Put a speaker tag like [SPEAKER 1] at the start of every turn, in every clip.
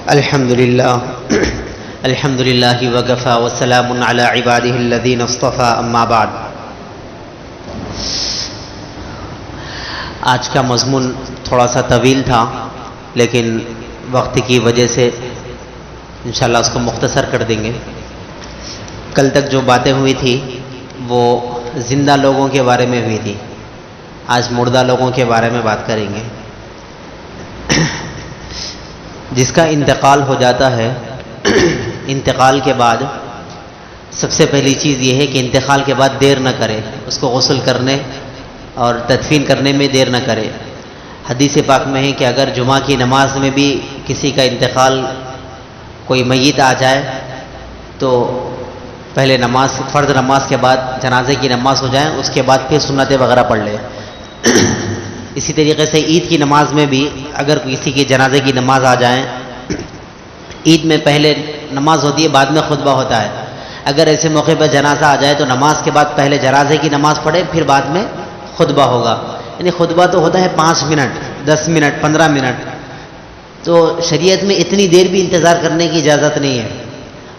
[SPEAKER 1] الحمد للہ وکفی وسلام علی عبادہ الذین اصطفی اما بعد۔ آج کا مضمون تھوڑا سا طویل تھا، لیکن وقت کی وجہ سے انشاءاللہ اس کو مختصر کر دیں گے۔ کل تک جو باتیں ہوئی تھی وہ زندہ لوگوں کے بارے میں ہوئی تھی، آج مردہ لوگوں کے بارے میں بات کریں گے۔ جس کا انتقال ہو جاتا ہے، انتقال کے بعد سب سے پہلی چیز یہ ہے کہ انتقال کے بعد دیر نہ کرے، اس کو غسل کرنے اور تدفین کرنے میں دیر نہ کرے۔ حدیث پاک میں ہے کہ اگر جمعہ کی نماز میں بھی کسی کا انتقال، کوئی میت آ جائے تو پہلے نماز، فرض نماز کے بعد جنازے کی نماز ہو جائے، اس کے بعد پھر سنتیں وغیرہ پڑھ لے۔ اسی طریقے سے عید کی نماز میں بھی اگر کسی کی جنازے کی نماز آ جائے، عید میں پہلے نماز ہوتی ہے، بعد میں خطبہ ہوتا ہے، اگر ایسے موقع پر جنازہ آ جائے تو نماز کے بعد پہلے جنازے کی نماز پڑھے، پھر بعد میں خطبہ ہوگا۔ یعنی خطبہ تو ہوتا ہے 5 منٹ، 10 منٹ، 15 منٹ، تو شریعت میں اتنی دیر بھی انتظار کرنے کی اجازت نہیں ہے۔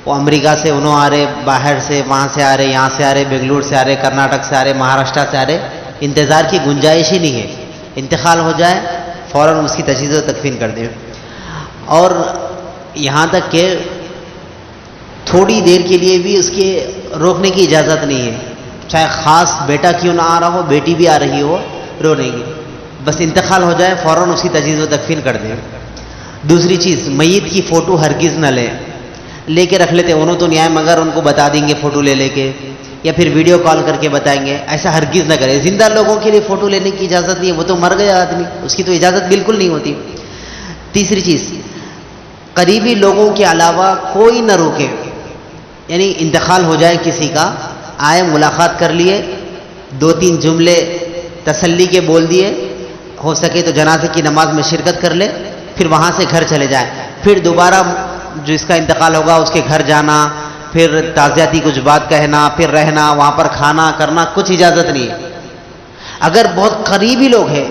[SPEAKER 1] وہ امریکہ سے انہوں آ رہے، باہر سے، وہاں سے آ رہے، یہاں سے آ رہے، بنگلور سے آ رہے، کرناٹک سے آ رہے، مہاراشٹر سے آ رہے، انتظار کی گنجائش ہی نہیں ہے۔ انتقال ہو جائے فوراً اس کی تجہیز و تکفین کر دیں۔ اور یہاں تک کہ تھوڑی دیر کے لیے بھی اس کے روکنے کی اجازت نہیں ہے، چاہے خاص بیٹا کیوں نہ آ رہا ہو، بیٹی بھی آ رہی ہو، رونے کی، بس انتقال ہو جائے فوراً اس کی تجہیز و تکفین کر دیں۔ دوسری چیز، میت کی فوٹو ہرگز نہ لے کے رکھ لیتے، انہوں تو نیائے مگر ان کو بتا دیں گے فوٹو لے کے، یا پھر ویڈیو کال کر کے بتائیں گے، ایسا ہرگز نہ کرے۔ زندہ لوگوں کے لیے فوٹو لینے کی اجازت نہیں ہے، وہ تو مر گیا آدمی، اس کی تو اجازت بالکل نہیں ہوتی۔ تیسری چیز، قریبی لوگوں کے علاوہ کوئی نہ روکے، یعنی انتقال ہو جائے کسی کا، آئے ملاقات کر لیے، 2-3 جملے تسلی کے بول دیے، ہو سکے تو جنازے کی نماز میں شرکت کر لے، پھر وہاں سے گھر چلے جائیں۔ پھر دوبارہ جو اس کا انتقال ہوگا اس کے گھر جانا، پھر تعزیتی کچھ بات کہنا، پھر رہنا، وہاں پر کھانا کرنا، کچھ اجازت نہیں ہے۔ اگر بہت قریبی لوگ ہیں،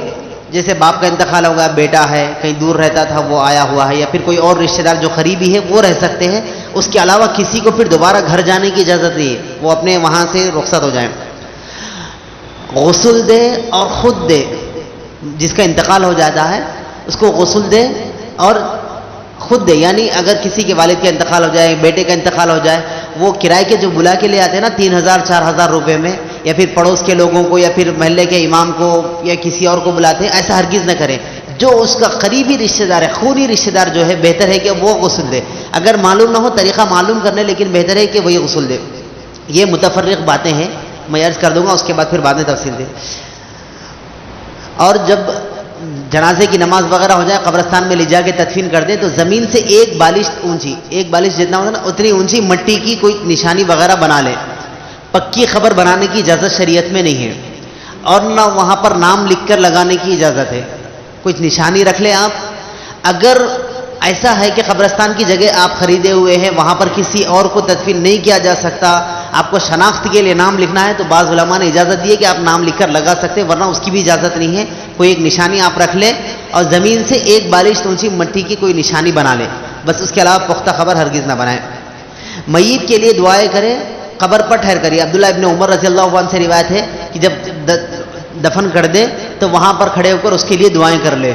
[SPEAKER 1] جیسے باپ کا انتقال ہوگا، بیٹا ہے کہیں دور رہتا تھا وہ آیا ہوا ہے، یا پھر کوئی اور رشتہ دار جو قریبی ہے وہ رہ سکتے ہیں، اس کے علاوہ کسی کو پھر دوبارہ گھر جانے کی اجازت نہیں ہے، وہ اپنے وہاں سے رخصت ہو جائیں۔ غسل دے اور خود دے، جس کا انتقال ہو جاتا ہے اس کو غسل دے اور خود دے، یعنی اگر کسی کے والد کا انتقال ہو جائے، بیٹے کا انتقال ہو جائے، وہ کرائے کے جو بلا کے لے آتے ہیں نا 3000-4000 روپے میں، یا پھر پڑوس کے لوگوں کو یا پھر محلے کے امام کو یا کسی اور کو بلاتے ہیں، ایسا ہرگز نہ کریں۔ جو اس کا قریبی رشتہ دار ہے، خونی رشتہ دار جو ہے، بہتر ہے کہ وہ غسل دے، اگر معلوم نہ ہو طریقہ معلوم کرنے، لیکن بہتر ہے کہ وہی غسل دے۔ یہ متفرق باتیں ہیں، میں عرض کر دوں گا، اس کے بعد پھر بعد میں تفصیل دے۔ اور جب جنازے کی نماز وغیرہ ہو جائے، قبرستان میں لے جا کے تدفین کر دیں، تو زمین سے 1 بالش اونچی، 1 بالش جتنا ہوتا ہے نا اتنی اونچی مٹی کی کوئی نشانی وغیرہ بنا لیں۔ پکی خبر بنانے کی اجازت شریعت میں نہیں ہے، اور نہ وہاں پر نام لکھ کر لگانے کی اجازت ہے، کچھ نشانی رکھ لیں آپ۔ اگر ایسا ہے کہ قبرستان کی جگہ آپ خریدے ہوئے ہیں، وہاں پر کسی اور کو تدفین نہیں کیا جا سکتا، آپ کو شناخت کے لیے نام لکھنا ہے، تو بعض علماء نے اجازت دی ہے کہ آپ نام لکھ کر لگا سکتے ہیں، ورنہ اس کی بھی اجازت نہیں ہے۔ کوئی ایک نشانی آپ رکھ لیں اور زمین سے 1 بالش اونچی مٹی کی کوئی نشانی بنا لیں، بس اس کے علاوہ پختہ خبر ہرگز نہ بنائیں۔ میت کے لیے دعائیں کریں، قبر پر ٹھہر کریے۔ عبداللہ ابن عمر رضی اللہ عنہ سے روایت ہے کہ جب دفن کر دے تو وہاں پر کھڑے ہو کر اس کے لیے دعائیں کر لے۔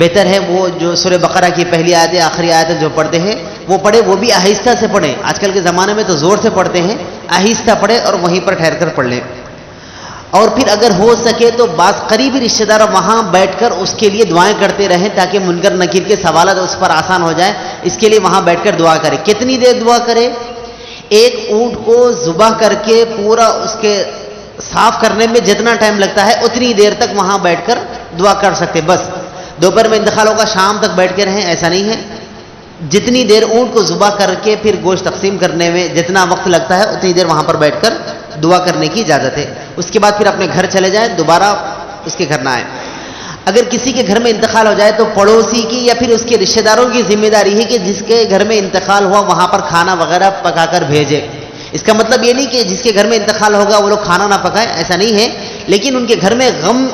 [SPEAKER 1] بہتر ہے وہ جو سورہ بقرہ کی پہلی آیتیں، آخری آیتیں جو پڑھتے ہیں وہ پڑھے، وہ بھی آہستہ سے پڑھیں، آج کل کے زمانے میں تو زور سے پڑھتے ہیں، آہستہ پڑھے اور وہیں پر ٹھہر کر پڑھ لیں۔ اور پھر اگر ہو سکے تو بعض قریبی رشتہ دار وہاں بیٹھ کر اس کے لیے دعائیں کرتے رہیں، تاکہ منکر نکیر کے سوالات اس پر آسان ہو جائے، اس کے لیے وہاں بیٹھ کر دعا کرے۔ کتنی دیر دعا کرے؟ 1 اونٹ کو ذبح کر کے پورا اس کے صاف کرنے میں جتنا ٹائم لگتا ہے اتنی دیر تک وہاں بیٹھ کر دعا کر سکتے، بس۔ دوپہر میں انتقال ہوگا، شام تک بیٹھ کے رہیں، ایسا نہیں ہے۔ جتنی دیر اونٹ کو ذبح کر کے پھر گوشت تقسیم کرنے میں جتنا وقت لگتا ہے اتنی دیر وہاں پر بیٹھ کر دعا کرنے کی اجازت ہے۔ اس کے بعد پھر اپنے گھر چلے جائیں، دوبارہ اس کے گھر نہ آئیں۔ اگر کسی کے گھر میں انتقال ہو جائے تو پڑوسی کی یا پھر اس کے رشتہ داروں کی ذمہ داری ہے کہ جس کے گھر میں انتقال ہوا وہاں پر کھانا وغیرہ پکا کر بھیجے۔ اس کا مطلب یہ نہیں کہ جس کے گھر میں انتقال ہوگا وہ لوگ کھانا نہ پکائیں، ایسا نہیں ہے، لیکن ان کے گھر میں غم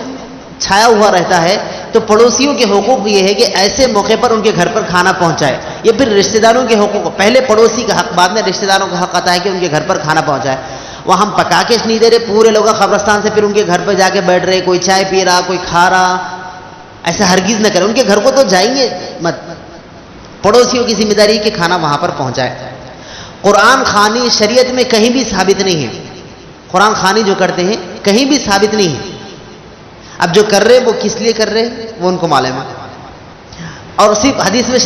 [SPEAKER 1] چھایا ہوا رہتا ہے، تو پڑوسیوں کے حقوق یہ ہے کہ ایسے موقع پر ان کے گھر پر کھانا پہنچائے. یہ پھر رشتہ داروں کے حقوق، پہلے پڑوسی کا حق، بعد میں رشتہ داروں کا حق آتا ہے کہ ان کے گھر پر کھانا پہنچائے. وہ ہم پکا کے نہیں دے رہے، پورے لوگ قبرستان سے پھر ان کے گھر پہ جا کے بیٹھ رہے، کوئی چائے پی رہا، کوئی کھا رہا، ایسا ہرگز نہ کرے. ان کے گھر کو تو جائیں گے مت. پڑوسیوں کی ذمہ داری کہ کھانا وہاں پر پہنچائے. قرآن خوانی شریعت میں کہیں بھی ثابت نہیں ہے. قرآن خوانی جو کرتے ہیں کہیں بھی ثابت نہیں ہے. اب جو کر رہے وہ کس لیے کر رہے وہ ان کو معلوم ہے. اور صرف حدیث میں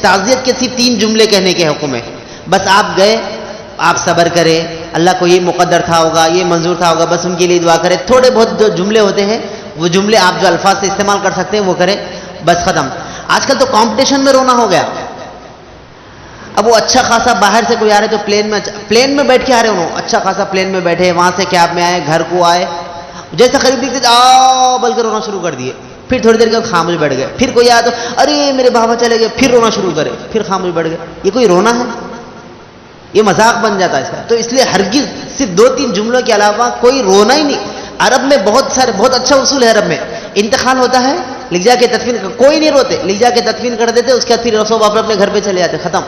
[SPEAKER 1] تعزیت کے صرف 3 جملے کہنے کے حکم ہے. بس آپ گئے، آپ صبر کریں، اللہ کو یہ مقدر تھا ہوگا، یہ منظور تھا ہوگا، بس ان کے لیے دعا کریں. تھوڑے بہت جو جملے ہوتے ہیں وہ جملے آپ جو الفاظ سے استعمال کر سکتے ہیں وہ کریں، بس ختم. آج کل تو کمپٹیشن میں رونا ہو گیا. اب وہ اچھا خاصا باہر سے کوئی آ رہے تو پلین میں بیٹھ کے آ رہے انہوں، اچھا خاصا پلین میں بیٹھے، وہاں سے کیب میں آئے، گھر کو آئے، جیسے قریب دکھتے آ بول کر رونا شروع کر دیے. پھر تھوڑی دیر کے خاموش بیٹھ گئے. پھر کوئی آیا تو ارے میرے بابا چلے گئے، پھر رونا شروع کرے، پھر خاموش بیٹھ گئے. یہ کوئی رونا ہے؟ یہ مذاق بن جاتا ہے اس کا. تو اس لیے ہرگز صرف 2-3 جملوں کے علاوہ کوئی رونا ہی نہیں. عرب میں بہت اچھا اصول ہے. عرب میں انتقال ہوتا ہے، لکھ جا کے تدفین، کوئی نہیں روتے، لکھ جا کے تدفین کر دیتے، اس کے بعد پھر رسول اپنے گھر پہ چلے جاتے، ختم.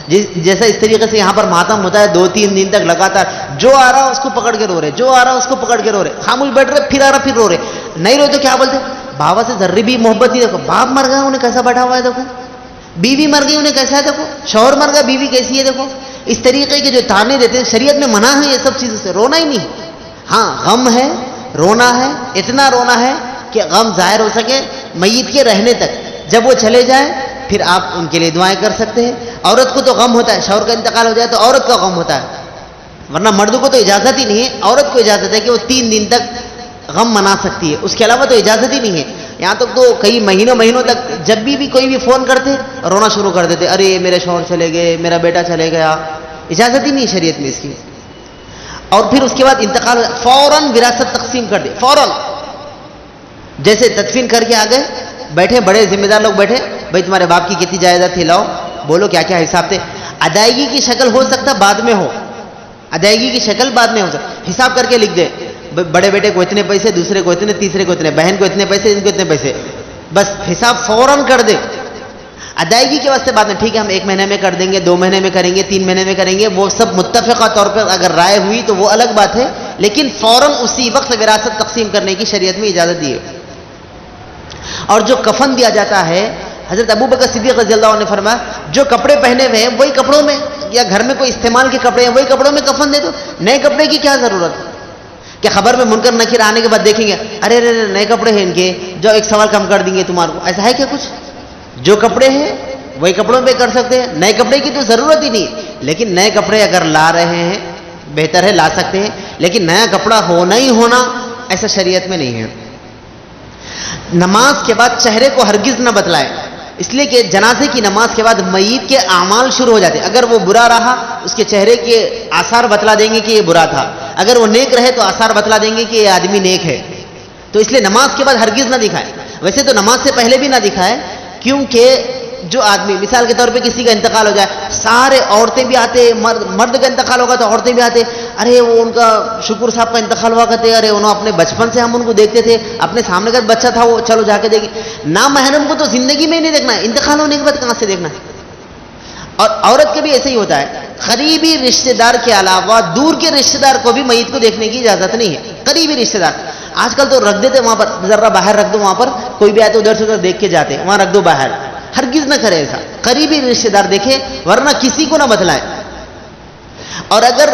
[SPEAKER 1] جیسا اس طریقے سے یہاں پر ماتم ہوتا ہے 2-3 دن تک لگاتار، جو آ رہا اس کو پکڑ کے رو رہے، جو آ رہا اس کو پکڑ کے رو رہے، خاموش بیٹھ رہے، پھر آ رہا پھر رو رہے. نہیں رو تو کیا بولتے؟ بابا سے ذرے بھی محبت نہیں. دیکھو باپ مر گیا انہیں کیسا بیٹھا ہوا ہے، دیکھو بیوی مر گئی انہیں کیسا ہے، دیکھو شوہر مر گیا بیوی کیسی ہے، دیکھو. اس طریقے کے جو تانے دیتے ہیں، شریعت میں منع ہے یہ سب چیزوں سے. رونا ہی نہیں. ہاں غم ہے، رونا ہے، اتنا رونا ہے کہ غم ظاہر ہو سکے میت کے رہنے تک. جب وہ چلے جائیں پھر آپ ان کے لیے دعائیں کر سکتے ہیں. عورت کو تو غم ہوتا ہے، شوہر کا انتقال ہو جائے تو عورت کا غم ہوتا ہے، ورنہ مرد کو تو اجازت ہی نہیں ہے. عورت کو اجازت ہے کہ وہ 3 دن تک غم منا سکتی ہے، اس کے علاوہ تو اجازت ہی نہیں ہے. یہاں تک تو کئی مہینوں تک جب بھی کوئی بھی فون کرتے رونا شروع کر دیتے، ارے میرے شوہر چلے گئے، میرا بیٹا چلے گیا. اجازت ہی نہیں شریعت میں اس کی. اور پھر اس کے بعد انتقال فوراً وراثت تقسیم کر دے، فوراً. جیسے تدفین کر کے آ گئے، بیٹھے بڑے ذمہ دار لوگ بیٹھے، بھائی تمہارے باپ کی کتنی جائیداد تھی، لاؤ بولو کیا کیا حساب تھے. ادائیگی کی شکل ہو سکتا بعد میں ہو، ادائیگی کی شکل بعد میں ہو سکتا، حساب کر کے لکھ دے، بڑے بیٹے کو اتنے پیسے، دوسرے کو اتنے، تیسرے کو اتنے، بہن کو اتنے پیسے، ان کو اتنے پیسے، بس حساب فوراً کر دے. ادائیگی کے واسطے بعد میں ٹھیک ہے ہم 1 مہینے میں کر دیں گے، 2 مہینے میں کریں گے، 3 مہینے میں کریں گے، وہ سب متفقہ طور پر اگر رائے ہوئی تو وہ الگ بات ہے. لیکن فوراً اسی وقت وراثت تقسیم کرنے کی شریعت میں اجازت دی ہے. اور جو کفن دیا جاتا ہے، حضرت ابوبکر صدیق رضی اللہ عنہ نے فرمایا جو کپڑے پہنے ہوئے ہیں وہی کپڑوں میں، یا گھر میں کوئی استعمال کے کپڑے ہیں وہی کپڑوں میں کفن دے دو. نئے کپڑے کی کیا ضرورت؟ کہ خبر میں منکر نکیر آنے کے بعد دیکھیں گے ارے نئے کپڑے ہیں ان کے، جو 1 سوال کم کر دیں گے تمہارے کو. ایسا ہے کیا کچھ؟ جو کپڑے ہیں وہی کپڑوں پہ کر سکتے ہیں، نئے کپڑے کی تو ضرورت ہی نہیں. لیکن نئے کپڑے اگر لا رہے ہیں بہتر ہے، لا سکتے ہیں، لیکن نیا کپڑا ہونا ہی ہونا ایسا شریعت میں نہیں ہے. نماز کے بعد چہرے کو ہرگز نہ بتلائے، اس لیے کہ جنازے کی نماز کے بعد میت کے اعمال شروع ہو جاتے ہیں. اگر وہ برا رہا اس کے چہرے کے آثار بتلا دیں گے کہ یہ برا تھا، اگر وہ نیک رہے تو آثار بتلا دیں گے کہ یہ آدمی نیک ہے. تو اس لیے نماز کے بعد ہرگز نہ دکھائے. ویسے تو نماز سے پہلے بھی نہ دکھائے، کیونکہ جو آدمی مثال کے طور پہ کسی کا انتقال ہو جائے، سارے عورتیں بھی آتے، مرد کا انتقال ہوگا تو عورتیں بھی آتے، ارے وہ ان کا شکر صاحب کا انتقال ہوا کرتے، ارے انہوں اپنے بچپن سے ہم ان کو دیکھتے تھے، اپنے سامنے کا بچہ تھا وہ، چلو جا کے دیکھیں. نامحرم کو تو زندگی میں ہی نہیں دیکھنا ہے، انتقال ہونے کے بعد کہاں سے دیکھنا ہے. اور عورت کے بھی ایسے ہی ہوتا ہے، قریبی رشتہ دار کے علاوہ دور کے رشتہ دار کو بھی میت کو دیکھنے کی اجازت نہیں ہے. قریبی رشتہ دار آج کل تو رکھ دیتے وہاں پر، ذرا باہر رکھ دو، وہاں پر کوئی بھی آئے تو ادھر سے ادھر دیکھ کے جاتے، وہاں رکھ دو باہر. ہرگز نہ کرے ایسا، قریبی رشتہ دار دیکھے، ورنہ کسی کو نہ بتلائے. اور اگر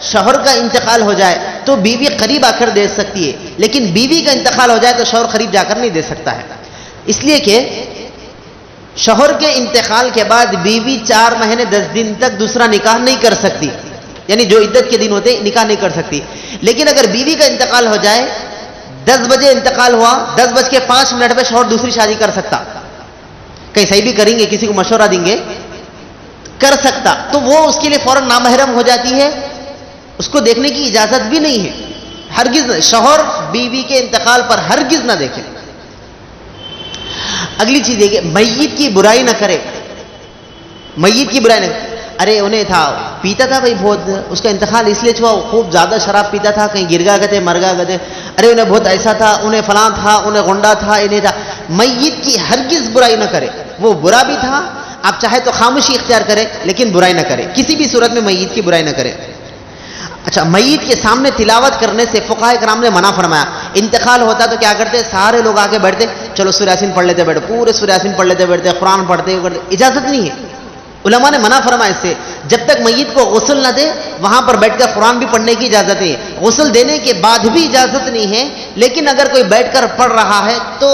[SPEAKER 1] شوہر کا انتقال ہو جائے تو بیوی قریب آ کر دے سکتی ہے، لیکن بیوی کا انتقال ہو جائے تو شوہر قریب جا کر نہیں دے سکتا ہے. اس لیے کہ شوہر کے انتقال کے بعد بیوی 4 مہینے 10 دن تک دوسرا نکاح نہیں کر سکتی، یعنی جو عدت کے دن ہوتے نکاح نہیں کر سکتی. لیکن اگر بیوی کا انتقال ہو جائے، 10 بجے انتقال ہوا، 10:05 پہ شوہر دوسری شادی کر سکتا. کہیں صحیح بھی کریں گے، کسی کو مشورہ دیں گے، کر سکتا. تو وہ اس کے لیے فوراً نامحرم ہو جاتی ہے، اس کو دیکھنے کی اجازت بھی نہیں ہے. ہرگز نہ، شوہر بیوی کے انتقال پر ہرگز نہ دیکھے. اگلی چیز دیکھیے، میت کی برائی نہ کرے. میت کی برائی نہ کرے. ارے انہیں تھا پیتا تھا بھائی بہت, اس کا انتقال اس لیے ہوا خوب زیادہ شراب پیتا تھا, کہیں گر گیا کرتے مر گیا کرتے, ارے انہیں بہت ایسا تھا, انہیں فلاں تھا, انہیں گنڈا تھا, انہیں تھا. میت کی ہرگز برائی نہ کرے, وہ برا بھی تھا, آپ چاہے تو خاموشی اختیار کرے لیکن برائی نہ کرے, کسی بھی صورت میں میت کی برائی نہ کرے. اچھا, میت کے سامنے تلاوت کرنے سے فقہاء کرام نے منع فرمایا. انتقال ہوتا تو کیا کرتے, سارے لوگ آگے بیٹھتے, چلو سورہ یاسین پڑھ لیتے بیٹھے, پورے سورہ یاسین پڑھ لیتے بیٹھتے, قرآن پڑھتے کرتے. اجازت نہیں ہے, علماء نے منع فرمایا اس سے. جب تک میت کو غسل نہ دے وہاں پر بیٹھ کر قرآن بھی پڑھنے کی اجازت ہے, غسل دینے کے بعد بھی اجازت نہیں ہے. لیکن اگر کوئی بیٹھ کر پڑھ رہا ہے تو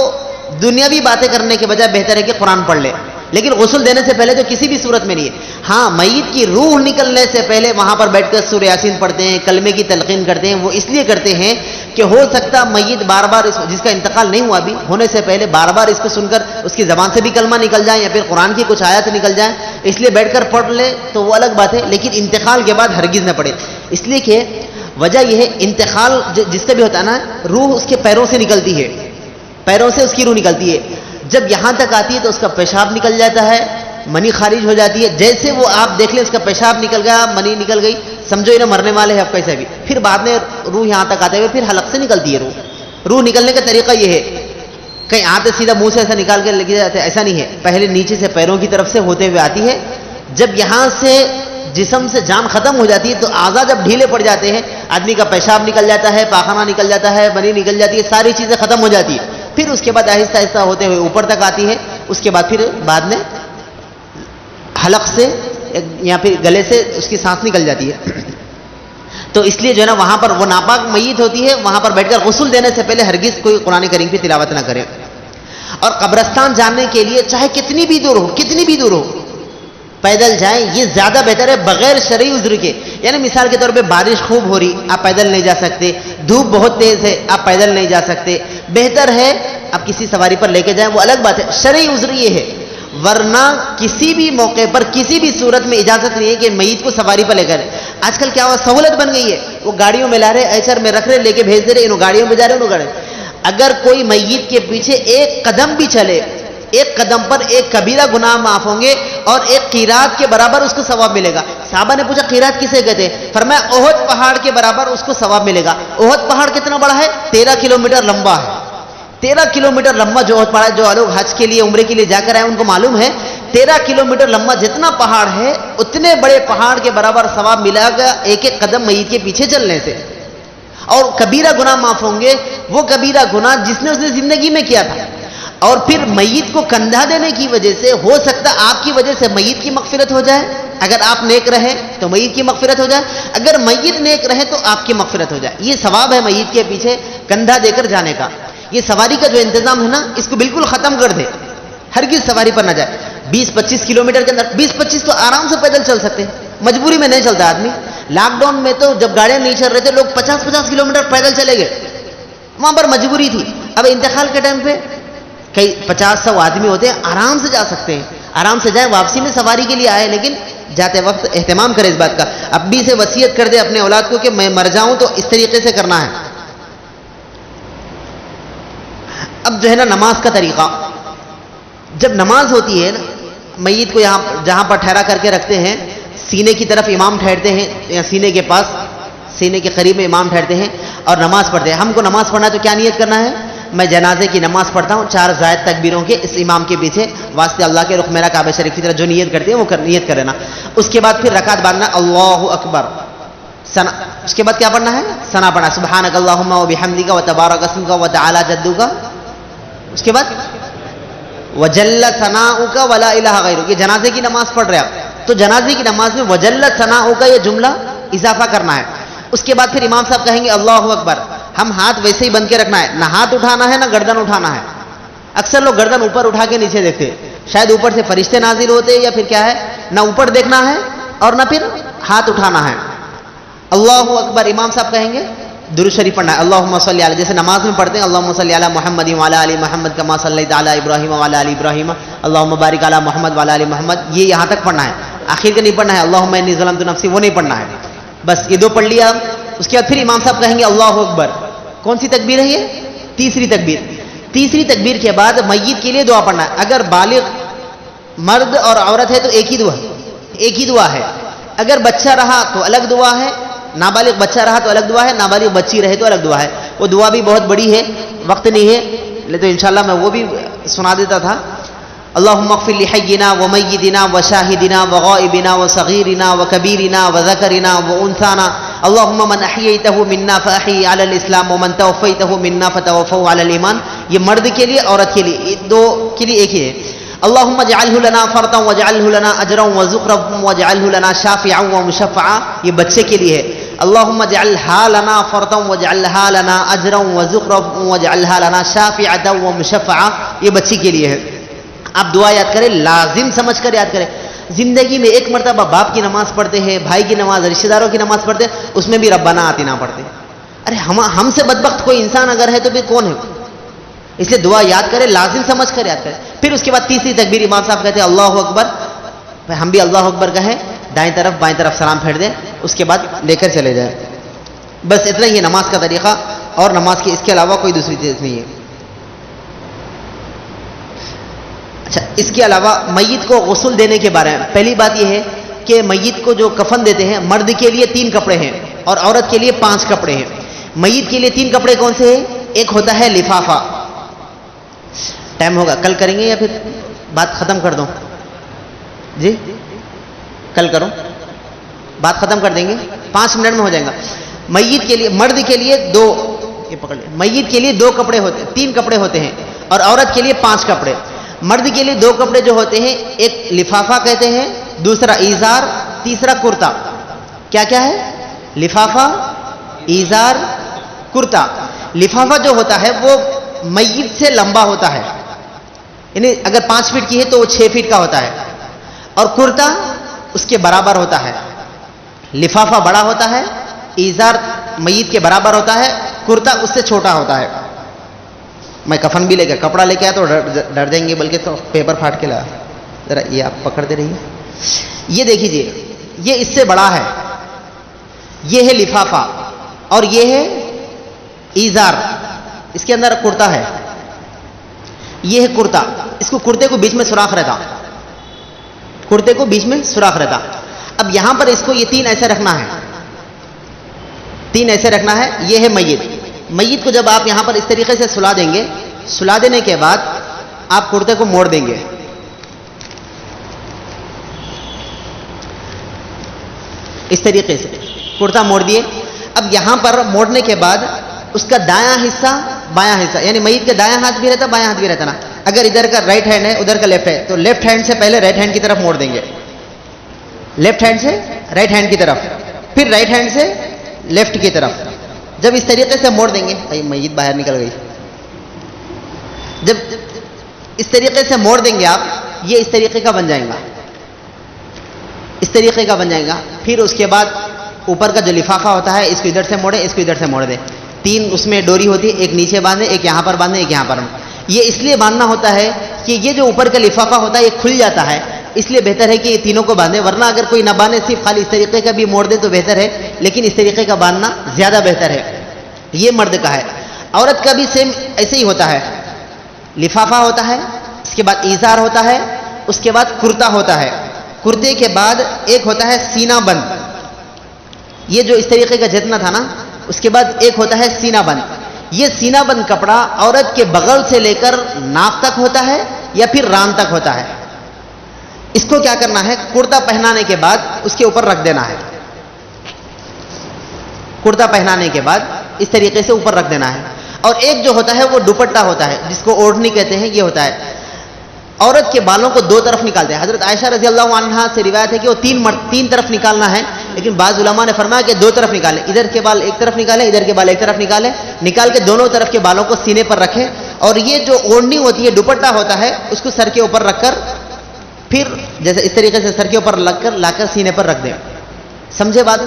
[SPEAKER 1] دنیاوی باتیں کرنے کے بجائے بہتر ہے کہ قرآن پڑھ لے, لیکن غسل دینے سے پہلے تو کسی بھی صورت میں نہیں ہے. ہاں, میت کی روح نکلنے سے پہلے وہاں پر بیٹھ کر سورہ یاسین پڑھتے ہیں, کلمے کی تلقین کرتے ہیں. وہ اس لیے کرتے ہیں کہ ہو سکتا میت بار بار جس کا انتقال نہیں ہوا ابھی ہونے سے پہلے بار بار اس کو سن کر اس کی زبان سے بھی کلمہ نکل جائے یا پھر قرآن کی کچھ آیات نکل جائیں, اس لیے بیٹھ کر پڑھ لے تو وہ الگ بات ہے. لیکن انتقال کے بعد ہرگز نہ پڑھے, اس لیے کہ وجہ یہ ہے انتقال جس کا بھی ہوتا ہے نا, روح اس کے پیروں سے نکلتی ہے, پیروں سے اس کی روح نکلتی ہے. جب یہاں تک آتی ہے تو اس کا پیشاب نکل جاتا ہے, منی خارج ہو جاتی ہے. جیسے وہ آپ دیکھ لیں اس کا پیشاب نکل گیا, منی نکل گئی, سمجھو یہ مرنے والے ہیں اب کیسے بھی. پھر بعد میں روح یہاں تک آتے ہوئے پھر حلق سے نکلتی ہے روح. روح نکلنے کا طریقہ یہ ہے, کہیں آتے سیدھا منہ سے ایسا نکال کے لگے جاتے, ایسا نہیں ہے. پہلے نیچے سے پیروں کی طرف سے ہوتے ہوئے آتی ہے. جب یہاں سے جسم سے جان ختم ہو جاتی ہے تو اعضاء جب ڈھیلے پڑ جاتے ہیں, آدمی کا پیشاب نکل جاتا ہے, پاخانہ نکل جاتا ہے, منی نکل جاتی ہے, ساری چیزیں ختم ہو جاتی ہے. پھر اس کے بعد آہستہ آہستہ ہوتے ہوئے اوپر تک آتی ہے. اس کے بعد پھر بعد میں حلق سے یا پھر گلے سے اس کی سانس نکل جاتی ہے. تو اس لیے جو ہے نا وہاں پر وہ ناپاک میت ہوتی ہے, وہاں پر بیٹھ کر غسل دینے سے پہلے ہرگز کوئی قرآن کریم کی تلاوت نہ کرے. اور قبرستان جانے کے لیے چاہے کتنی بھی دور ہو, کتنی بھی دور ہو, پیدل جائیں, یہ زیادہ بہتر ہے بغیر شرعی عذر کے. یعنی مثال کے طور پہ بارش خوب ہو رہی, آپ پیدل نہیں جا سکتے, دھوپ بہت تیز ہے, آپ پیدل نہیں جا سکتے, بہتر ہے آپ کسی سواری پر لے کے جائیں, وہ الگ بات ہے. شرعی عذر یہ ہے, ورنہ کسی بھی موقع پر کسی بھی صورت میں اجازت نہیں ہے کہ میت کو سواری پر لے کر. آج کل کیا ہوا, سہولت بن گئی ہے, وہ گاڑیوں میں لا رہے, ایچر میں رکھ رہے, لے کے بھیج دے رہے, انہوں گاڑیوں میں جا رہے, انہوں گاڑی. اگر کوئی میت کے پیچھے ایک قدم بھی چلے, ایک قدم پر ایک کبیرہ گناہ معاف ہوں گے اور ایک قیرات کے برابر اس کو ثواب ملے گا. صحابہ نے پوچھا قیرات کسے کہتے ہیں, فرمایا احد پہاڑ کے برابر اس کو ثواب ملے گا. احد پہاڑ کتنا بڑا ہے, 13 کلومیٹر لمبا ہے. 13 کلومیٹر لمبا جو احد پہاڑ ہے, جو لوگ حج کے لیے عمرے کے لیے جا کر آئے ان کو معلوم ہے, 13 کلومیٹر لمبا جتنا پہاڑ ہے اتنے بڑے پہاڑ کے برابر ثواب ملا گا ایک ایک قدم میت کے پیچھے چلنے سے. اور کبیرہ گناہ معاف ہوں گے, وہ کبیرہ گناہ جس نے اس نے زندگی میں کیا تھا. اور پھر میت کو کندھا دینے کی وجہ سے ہو سکتا آپ کی وجہ سے میت کی مغفرت ہو جائے. اگر آپ نیک رہے تو میت کی مغفرت ہو جائے, اگر میت نیک رہے تو آپ کی مغفرت ہو جائے. یہ ثواب ہے میت کے پیچھے کندھا دے کر جانے کا. یہ سواری کا جو انتظام ہے نا, اس کو بالکل ختم کر دے, ہرگز سواری پر نہ جائے. 20-25 کلومیٹر کے اندر 20-25 تو آرام سے پیدل چل سکتے ہیں, مجبوری میں نہیں چلتا آدمی. لاک ڈاؤن میں تو جب گاڑیاں نہیں چل رہے تھے لوگ 50-50 کلومیٹر پیدل چلے گئے, وہاں پر مجبوری تھی. اب انتقال کے ٹائم پہ کئی 50-100 آدمی ہوتے ہیں, آرام سے جا سکتے ہیں, آرام سے جائیں. واپسی میں سواری کے لیے آئے, لیکن جاتے وقت اہتمام کرے اس بات کا. اب بھی سے وصیت کر دے اپنے اولاد کو کہ میں مر جاؤں تو اس طریقے سے کرنا ہے. اب جو ہے نا نماز کا طریقہ, جب نماز ہوتی ہے نا, میت کو یہاں جہاں پر ٹھہرا کر کے رکھتے ہیں, سینے کی طرف امام ٹھہرتے ہیں, یا سینے کے پاس, سینے کے قریب میں امام ٹھہرتے ہیں اور نماز پڑھتے ہیں. ہم کو نماز پڑھنا ہے تو کیا نیت کرنا ہے, میں جنازے کی نماز پڑھتا ہوں 4 زائد تکبیروں کے اس امام کے پیچھے, واسطے اللہ کے رخ میرا کعبہ شریف کی طرح جو نیت کرتے ہیں وہ نیت کرنا. اس کے بعد پھر رکعت باندھنا, اللہ اکبر, ثنا. اس کے بعد کیا پڑھنا ہے, ثنا پڑھنا, سبحانک اللہم و بحمدک و تبارک اسمک و تعالی جدک. اس کے بعد وجل ثناؤک ولا الہ غیرک. یہ جنازے کی نماز پڑھ رہے آپ, تو جنازے کی نماز میں وجل ثناؤک یہ جملہ اضافہ کرنا ہے. اس کے بعد پھر امام صاحب کہیں گے اللہ اکبر. ہم ہاتھ ویسے ہی بند کے رکھنا ہے, نہ ہاتھ اٹھانا ہے نہ گردن اٹھانا ہے. اکثر لوگ گردن اوپر اٹھا کے نیچے دیکھتے, شاید اوپر سے فرشتے نازل ہوتے یا پھر کیا ہے, نہ اوپر دیکھنا ہے اور نہ پھر ہاتھ اٹھانا ہے. اللہ اکبر. امام صاحب کہیں گے درود شریف پڑھنا ہے, اللہم صلی علی, جیسے نماز میں پڑھتے ہیں اللہم صلی علی محمد وعلی آل محمد کما صلیت علی ابراہیم وعلی آل ابراہیم اللہم بارک علی محمد وعلی آل محمد. یہ یہاں تک پڑھنا ہے, آخر کا نہیں پڑھنا ہے اللہم انی ظلمت نفسی, وہ نہیں پڑھنا ہے. بس یہ 2 پڑھ لیا. اس کے بعد پھر امام صاحب کہیں گے اللہ اکبر. کون سی تکبیر ہے یہ, تیسری تکبیر. تیسری تکبیر کے بعد میت کے لیے دعا پڑھنا ہے. اگر بالغ مرد اور عورت ہے تو ایک ہی دعا ہے, ایک ہی دعا ہے. اگر بچہ رہا تو الگ دعا ہے، نابالغ بچہ رہا تو الگ دعا ہے، نابالغ بچی رہے تو الگ دعا ہے. وہ دعا بھی بہت بڑی ہے، وقت نہیں ہے تو انشاءاللہ میں وہ بھی سنا دیتا تھا. اللہم اغفر لحینا ومیتنا وشاہدنا وغائبنا وصغیرنا وکبیرنا وذکرنا وانثانا اللہم من احییتہ منا فاحیی علی الاسلام ومن توفیتہ منا فتوفہ علی الایمان. یہ مرد کے لیے، عورت کے لیے، دو کے لیے ایک ہی ہے. اللہم اجعلہ لنا فرطا واجعلہ لنا اجرا وذخرا واجعلہ لنا شافعا ومشفعا. یہ بچے کے لیے ہے. اللہم اجعلہا لنا فرطا واجعلہا لنا اجرا وذخرا واجعلہا لنا شافعا ومشفعا. یہ بچی کے لیے ہے. آپ دعا یاد کریں، لازم سمجھ کر یاد کریں. زندگی میں ایک مرتبہ باپ کی نماز پڑھتے ہیں، بھائی کی نماز، رشتہ داروں کی نماز پڑھتے ہیں، اس میں بھی ربنا آتینا پڑھتے ہیں. ارے ہم سے بدبخت کوئی انسان اگر ہے تو پھر کون ہے؟ اس لیے دعا یاد کریں، لازم سمجھ کر یاد کریں. پھر اس کے بعد تیسری تکبیر امام صاحب کہتے ہیں اللہ اکبر. ہم بھی اللہ اکبر کہیں، دائیں طرف بائیں طرف سلام پھیر دیں، اس کے بعد لے کر چلے جائیں. بس اتنا ہی نماز کا طریقہ، اور نماز کے اس کے علاوہ کوئی دوسری چیز نہیں ہے. اچھا، اس کے علاوہ میت کو غسل دینے کے بارے میں پہلی بات یہ ہے کہ میت کو جو کفن دیتے ہیں، مرد کے لیے 3 کپڑے ہیں اور عورت کے لیے 5 کپڑے ہیں. میت کے لیے 3 کپڑے کون سے ہیں؟ ایک ہوتا ہے لفافہ. ٹائم ہوگا کل کریں گے یا پھر بات ختم کر دوں؟ جی کل کرو، بات ختم کر دیں گے، 5 منٹ میں ہو جائے گا. میت کے لیے، مرد کے لیے 2، یہ پکڑ لیں، میت کے لیے 2 کپڑے ہوتے ہیں، 3 کپڑے ہوتے ہیں، اور عورت کے لیے 5 کپڑے. مرد کے لیے 2 کپڑے جو ہوتے ہیں، ایک لفافہ کہتے ہیں، دوسرا ایزار، تیسرا کرتا. کیا کیا ہے؟ لفافہ، ایزار، کرتا. لفافہ جو ہوتا ہے وہ میت سے لمبا ہوتا ہے، یعنی اگر 5 فٹ کی ہے تو وہ 6 فٹ کا ہوتا ہے، اور کرتا اس کے برابر ہوتا ہے. لفافہ بڑا ہوتا ہے، ایزار میت کے برابر ہوتا ہے، کرتا اس سے چھوٹا ہوتا ہے. میں کفن بھی لے گیا، کپڑا لے کے آیا تو ڈر جائیں گے، بلکہ تو پیپر پھاٹ کے لایا. ذرا یہ آپ پکڑتے رہیے. یہ دیکھیے، یہ اس سے بڑا ہے، یہ ہے لفافہ، اور یہ ہے ایزار، اس کے اندر کرتا ہے. یہ ہے کرتا، اس کو کرتے کو بیچ میں سوراخ رہتا، کرتے کو بیچ میں سوراخ رہتا. اب یہاں پر اس کو یہ 3 ایسے رکھنا ہے، 3 ایسے رکھنا ہے. یہ ہے میت. میت کو جب آپ یہاں پر اس طریقے سے سلا دیں گے، سلا دینے کے بعد آپ کرتے کو موڑ دیں گے. اس طریقے سے کرتا موڑ دیے. اب یہاں پر موڑنے کے بعد اس کا دایاں حصہ، بایاں حصہ، یعنی میت کا دایاں ہاتھ بھی رہتا، بایاں ہاتھ بھی رہتا نا. اگر ادھر کا رائٹ ہینڈ ہے، ادھر کا لیفٹ ہے، تو لیفٹ ہینڈ سے پہلے رائٹ ہینڈ کی طرف موڑ دیں گے، لیفٹ ہینڈ سے رائٹ ہینڈ کی طرف، پھر رائٹ ہینڈ سے لیفٹ کی طرف. جب اس طریقے سے موڑ دیں گے، میت باہر نکل گئی. جب اس طریقے سے موڑ دیں گے آپ، یہ اس طریقے کا بن جائے گا، اس طریقے کا بن جائے گا. پھر اس کے بعد اوپر کا جو لفافہ ہوتا ہے، اس کو ادھر سے موڑے، اس کو ادھر سے موڑ دیں. 3 اس میں ڈوری ہوتی ہے، ایک نیچے باندھے، ایک یہاں پر باندھے، ایک یہاں پر. یہ اس لیے باندھنا ہوتا ہے کہ یہ جو اوپر کا لفافہ ہوتا ہے یہ کھل جاتا ہے، اس لیے بہتر ہے کہ یہ تینوں کو باندھے. ورنہ اگر کوئی نہ باندھے، صرف خالی اس طریقے کا بھی موڑ دے تو بہتر ہے، لیکن اس طریقے کا باندھنا زیادہ بہتر ہے. یہ مرد کا ہے. عورت کا بھی سیم ایسے ہی ہوتا ہے. لفافہ ہوتا ہے، اس کے بعد ایزار ہوتا ہے، اس کے بعد کرتا ہوتا ہے. کرتے کے بعد ایک ہوتا ہے سینہ بند، یہ جو اس طریقے کا جتنا تھا نا، اس کے بعد ایک ہوتا ہے سینہ بند. یہ سینہ بند کپڑا عورت کے بغل سے لے کر ناف تک ہوتا ہے یا پھر ران تک ہوتا ہے. اس کو کیا کرنا ہے؟ کرتا پہنانے کے بعد اس کے اوپر رکھ دینا ہے. کرتا پہنانے کے بعد اس طریقے سے اوپر رکھ دینا ہے. اور ایک جو ہوتا ہے وہ دوپٹہ ہوتا ہے، جس کو اوڑھنی کہتے ہیں. یہ ہوتا ہے عورت کے بالوں کو 2 طرف نکالتے ہیں. حضرت عائشہ رضی اللہ عنہا سے روایت ہے کہ وہ 3 طرف نکالنا ہے، لیکن بعض علماء نے فرمایا کہ 2 طرف نکالیں. ادھر کے بال ایک طرف نکالیں، ادھر کے بال ایک طرف نکالیں، نکال کے دونوں طرف کے بالوں کو سینے پر رکھیں. اور یہ جو اوڑھنی ہوتی ہے، دوپٹہ ہوتا ہے، اس کو سر کے اوپر رکھ کر پھر جیسے اس طریقے سے سر کے اوپر لگ کر لا کر سینے پر رکھ دیں. سمجھے بات؟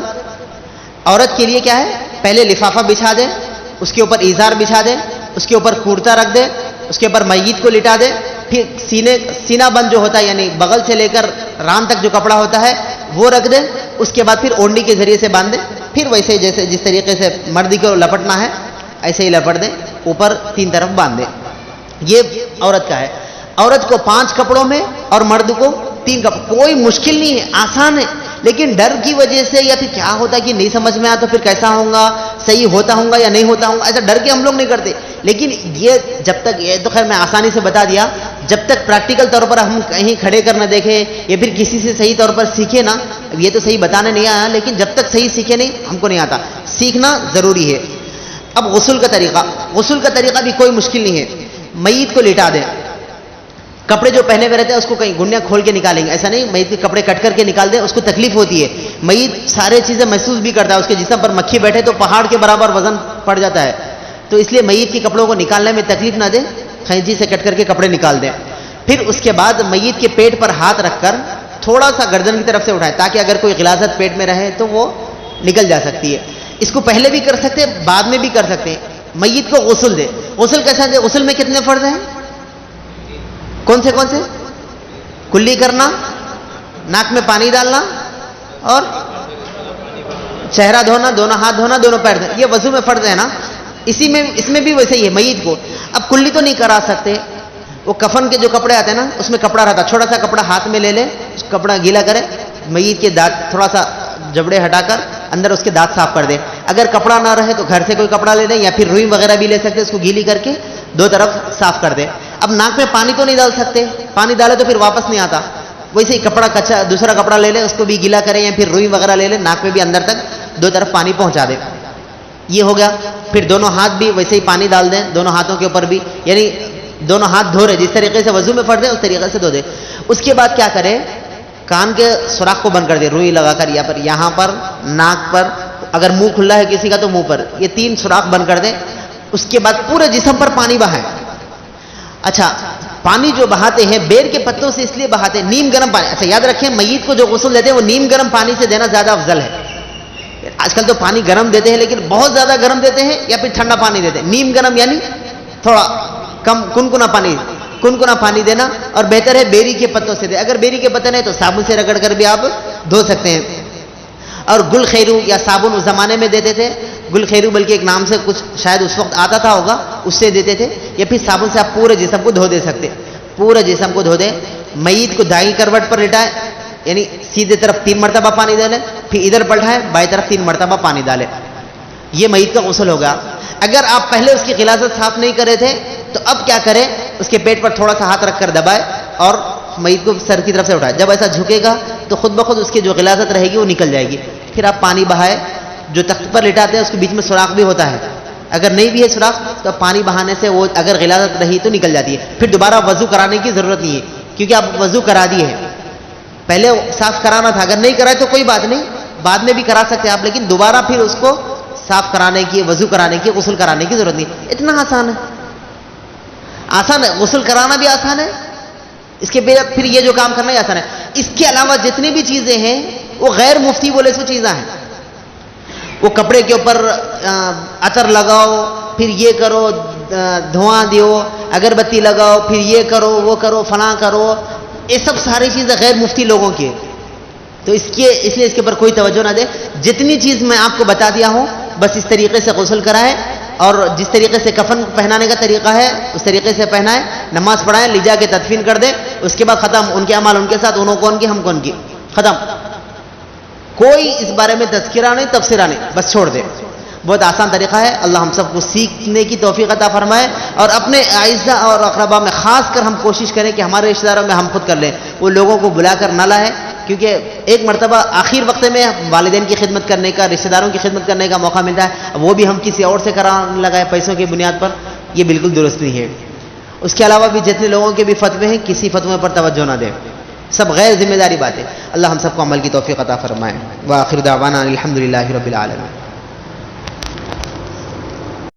[SPEAKER 1] عورت کے لیے کیا ہے؟ پہلے لفافہ بچھا دیں، اس کے اوپر ایزار بچھا دیں، اس کے اوپر کرتا رکھ دیں، اس کے اوپر میت کو لٹا دیں، پھر سینہ بند جو ہوتا ہے یعنی بغل سے لے کر ران تک جو کپڑا ہوتا ہے وہ رکھ دیں. اس کے بعد پھر اوڑھنی کے ذریعے سے باندھ دیں. پھر ویسے جیسے جس طریقے سے مرد کو لپٹنا ہے ایسے ہی لپٹ دیں، اوپر 3 طرف باندھ دیں. یہ عورت کا ہے. عورت کو 5 کپڑوں میں اور مرد کو 3 کپڑوں. کوئی مشکل نہیں ہے، آسان ہے. لیکن ڈر کی وجہ سے یا پھر کیا ہوتا ہے کہ نہیں سمجھ میں آیا تو پھر کیسا ہوگا، صحیح ہوتا ہوں گا یا نہیں ہوتا ہوں گا، ایسا ڈر کے ہم لوگ نہیں کرتے. لیکن یہ جب تک، یہ تو خیر میں آسانی سے بتا دیا، جب تک پریکٹیکل طور پر ہم کہیں کھڑے کر نہ دیکھیں یا پھر کسی سے صحیح طور پر سیکھے نا، اب یہ تو صحیح بتانے نہیں آیا، لیکن جب تک صحیح سیکھے نہیں ہم کو نہیں آتا، سیکھنا ضروری ہے. اب غسل کا طریقہ، غسل کا طریقہ بھی کوئی مشکل نہیں ہے. میت کو لٹا دیں، کپڑے جو پہنے ہوئے رہتے ہیں اس کو کہیں گنیاں کھول کے نکالیں گے، ایسا نہیں میت کے کپڑے کٹ کر کے نکال دیں، اس کو تکلیف ہوتی ہے. میت سارے چیزیں محسوس بھی کرتا ہے، اس کے جسم پر مکھی بیٹھے تو پہاڑ کے برابر وزن پڑ جاتا ہے، تو اس لیے میت کے کپڑوں کو نکالنے میں تکلیف نہ دیں، کھینچی سے کٹ کر کے کپڑے نکال دیں. پھر اس کے بعد میت کے پیٹ پر ہاتھ رکھ کر تھوڑا سا گردن کی طرف سے اٹھائیں تاکہ اگر کوئی غلاظت پیٹ میں رہے تو وہ نکل جا سکتی ہے. اس کو پہلے بھی کر سکتے ہیں، بعد میں بھی کر سکتے ہیں. میت کو غسل دے. غسل کیسا دے؟ غسل میں کتنے فرض ہیں؟ کون سے کون سے؟ کلی کرنا، ناک میں پانی ڈالنا، اور چہرہ دھونا، دونوں ہاتھ دھونا، دونوں پیر دھونا، یہ وضو میں فرض ہے نا. اس میں بھی ویسے ہی ہے. میت کو اب کلی تو نہیں کرا سکتے، وہ کفن کے جو کپڑے آتے ہیں نا اس میں کپڑا رہتا، چھوٹا سا کپڑا ہاتھ میں لے لے، اس کپڑا گیلا کرے، میت کے دانت تھوڑا سا جبڑے ہٹا کر اندر اس کے دانت صاف کر دے. اگر کپڑا نہ رہے تو گھر سے کوئی کپڑا لے دیں یا پھر روئی وغیرہ بھی لے سکتے، اس کو گیلی کر کے دو طرف صاف کر دے. اب ناک میں پانی تو نہیں ڈال سکتے، پانی ڈالے تو پھر واپس نہیں آتا، ویسے ہی کپڑا کچا دوسرا کپڑا لے لے، اس کو بھی گیلا کرے یا پھر روئی وغیرہ لے لے، ناک میں بھی اندر تک دو طرف پانی پہنچا دے. یہ ہو گیا. پھر دونوں ہاتھ بھی ویسے ہی پانی ڈال دیں، دونوں ہاتھوں کے اوپر بھی، یعنی دونوں ہاتھ دھو رہے جس طریقے سے وضو میں فرض ہے اس طریقے سے دھو دے. اس کے بعد کیا کرے؟ کان کے سوراخ کو بند کر دے، روئی لگا کر، یا پر یہاں پر، ناک پر، اگر منہ کھلا ہے کسی کا تو منہ پر، یہ 3 سوراخ بند کر دیں. اس کے بعد پورے جسم پر پانی بہائیں. اچھا، پانی جو بہاتے ہیں بیر کے پتوں سے اس لیے بہاتے ہیں، نیم گرم پانی. اچھا یاد رکھیں، میت کو جو غسل دیتے ہیں وہ نیم گرم پانی سے دینا زیادہ افضل ہے. آج کل تو پانی گرم دیتے ہیں لیکن بہت زیادہ گرم دیتے ہیں، یا پھر ٹھنڈا پانی دیتے ہیں. نیم گرم یعنی تھوڑا کم کنکنا پانی دینا، اور بہتر ہے بیری کے پتوں سے دے. اگر بیری کے پتے نہیں تو صابن سے رگڑ کر بھی آپ دھو سکتے ہیں. اور گل خیرو یا صابن اس زمانے میں دیتے تھے، گل خیرو بلکہ ایک نام سے کچھ شاید اس وقت آتا تھا ہوگا، اس سے دیتے تھے، یا پھر صابن سے آپ پورے جسم کو دھو دے سکتے، پورے جسم کو دھو دیں. میت کو دائیں کروٹ پر لٹائے، یعنی سیدھے طرف 3 مرتبہ پانی ڈالے، پھر ادھر پلٹائے، بائیں طرف 3 مرتبہ پانی ڈالے. یہ میت کا غسل ہو گیا. اگر آپ پہلے اس کی غلاظت صاف نہیں کرے تھے تو اب کیا کریں؟ اس کے پیٹ پر تھوڑا سا ہاتھ رکھ کر دبائے اور میت کو سر کی طرف سے اٹھائے. جب ایسا جھکے گا تو خود بخود اس کی جو غلاظت رہے گی وہ نکل جائے گی. پھر آپ پانی بہائے. جو تخت پر لٹاتے ہیں اس کے بیچ میں سوراخ بھی ہوتا ہے، اگر نہیں بھی ہے سوراخ تو پانی بہانے سے وہ اگر غلاظت رہی تو نکل جاتی ہے. پھر دوبارہ وضو کرانے کی ضرورت نہیں ہے کیونکہ آپ وضو کرا دیے ہیں. پہلے صاف کرانا تھا، اگر نہیں کرائے تو کوئی بات نہیں، بعد میں بھی کرا سکتے آپ، لیکن دوبارہ پھر اس کو صاف کرانے کی، وضو کرانے کی، غسل کرانے کی ضرورت نہیں. اتنا آسان ہے. آسان ہے، غسل کرانا بھی آسان ہے، اس کے بعد پھر یہ جو کام کرنا ہی آسان ہے. اس کے علاوہ جتنی بھی چیزیں ہیں وہ غیر مفتی بولے سو چیزیں ہیں. وہ کپڑے کے اوپر عطر لگاؤ، پھر یہ کرو، دھواں دیو، اگربتی لگاؤ، پھر یہ کرو، وہ کرو، فلاں کرو، یہ سب ساری چیزیں غیر مفتی لوگوں کی. تو اس لیے اس کے اوپر کوئی توجہ نہ دے. جتنی چیز میں آپ کو بتا دیا ہوں بس اس طریقے سے غسل کرائے، اور جس طریقے سے کفن پہنانے کا طریقہ ہے اس طریقے سے پہنائے، نماز پڑھائیں، لے جا کے تدفین کر دے. اس کے بعد ختم. ان کے اعمال ان کے ساتھ، انہوں کون کی، ہم کون کی، ختم. کوئی اس بارے میں تذکرہ نہیں، تبصرہ نہیں، بس چھوڑ دے. بہت آسان طریقہ ہے. اللہ ہم سب کو سیکھنے کی توفیق عطا فرمائے، اور اپنے اعزہ اور اقربا میں خاص کر ہم کوشش کریں کہ ہمارے رشتہ داروں میں ہم خود کر لیں، وہ لوگوں کو بلا کر نہ لائیں. کیونکہ ایک مرتبہ آخر وقت میں والدین کی خدمت کرنے کا، رشتہ داروں کی خدمت کرنے کا موقع ملتا ہے، وہ بھی ہم کسی اور سے کرانے لگائے پیسوں کی بنیاد پر، یہ بالکل درست نہیں ہے. اس کے علاوہ بھی جتنے لوگوں کے بھی فتوے ہیں کسی فتوے پر توجہ نہ دیں، سب غیر ذمہ داری باتیں. اللہ ہم سب کو عمل کی توفیق عطا فرمائے. وآخر دعوانا الحمدللہ رب العالمین.